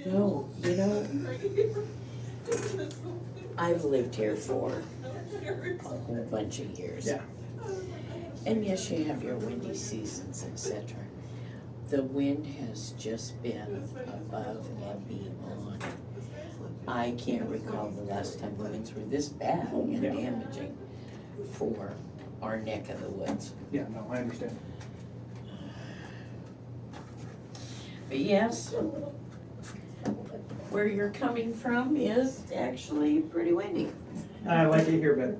No, I've lived here for a whole bunch of years. Yeah. And yes, you have your windy seasons, etc. The wind has just been above and beyond. I can't recall the last time the winds were this bad and damaging for our neck of the woods. Yeah, no, I understand. But yes, where you're coming from is actually pretty windy. I like it here better.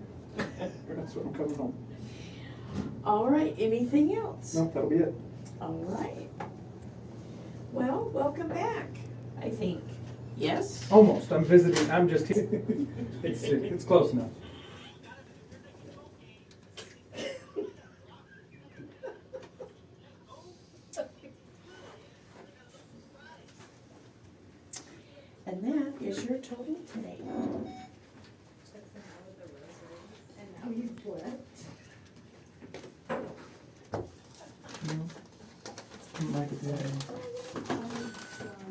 That's what I'm coming home. All right, anything else? No, that'll be it. All right. Well, welcome back, I think. Yes? Almost. I'm visiting. I'm just here. It's close enough. And that is your total today. How you flipped.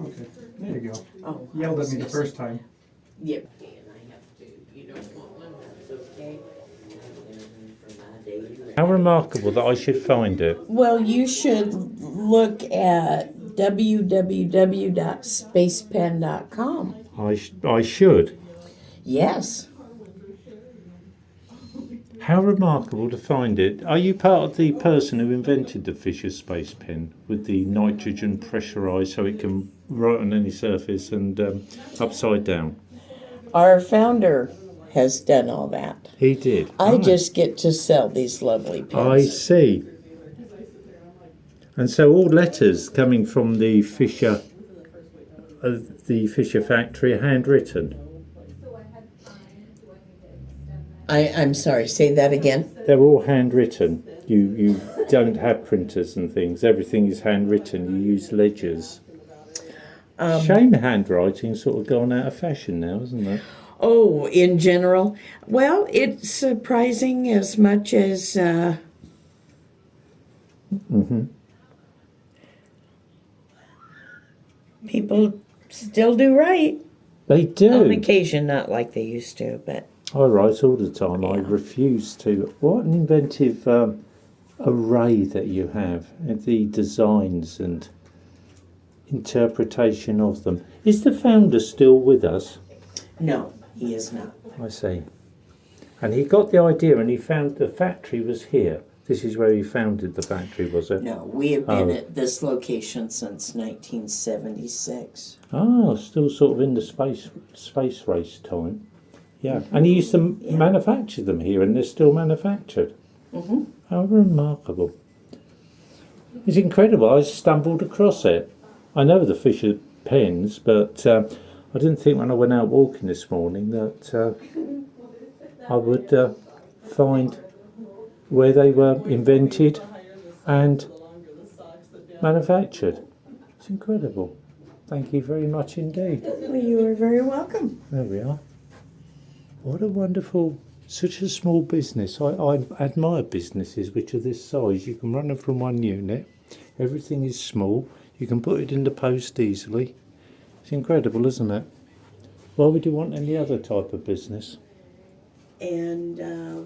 Okay, there you go. Oh. Yelled at me the first time. Yep. And I have to, you don't want one, that's okay. For my daily How remarkable that I should find it. Well, you should look at www.spacepen.com. I should. Yes. How remarkable to find it. Are you part of the person who invented the Fisher Space Pen with the nitrogen pressurized so it can write on any surface and upside down? Our founder has done all that. He did. I Right. just get to sell these lovely pens. I see. And so all letters coming from the Fisher factory are handwritten. I'm sorry, say that again. They're all handwritten. You don't have printers and things. Everything is handwritten. You use ledgers. Shame handwriting's sort of gone out of fashion now, isn't it? Oh, in general? Well, it's surprising as much as people still do write. They do. On occasion, not like they used to, but I write all the time. I Yeah. refuse to. What an inventive array that you have, and the designs and interpretation of them. Is the founder still with us? no, he is not. I see. And he got the idea and he found the factory was here. This is where he founded the factory, was it? No, we have been Oh. at this location since 1976. Ah, still sort of in the space race time. Yeah, and he used to manufacture them here, and they're still manufactured. Mm-hmm. How remarkable! It's incredible. I stumbled across it. I know the Fisher pens, but I didn't think when I went out walking this morning that I would find where they were invented and manufactured. It's incredible. Thank you very much indeed. Well, you are very welcome. There we are. What a wonderful, such a small business. I admire businesses which are this size. You can run them from one unit. Everything is small. You can put it in the post easily. It's incredible, isn't it? Why would you want any other type of business? And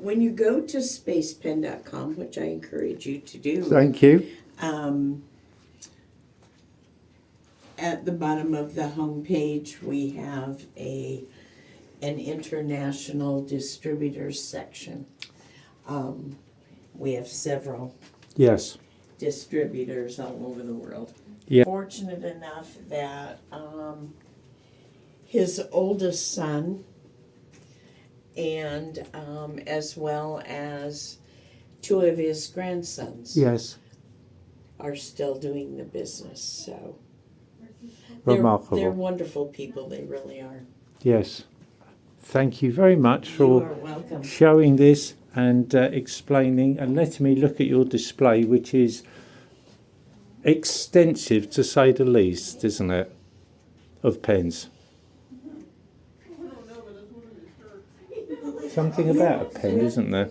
when you go to spacepen.com, which I encourage you to do, Thank you. at the bottom of the homepage, we have an international distributors section. We have several Yes. distributors all over the world. Yeah. Fortunate enough that his oldest son and as well as two of his grandsons Yes. are still doing the business. So Remarkable. they're wonderful people. They really are. Yes. Thank you very much You for are welcome. showing this and explaining and letting me look at your display, which is extensive to say the least, isn't it, of pens. Something about a pen, isn't there?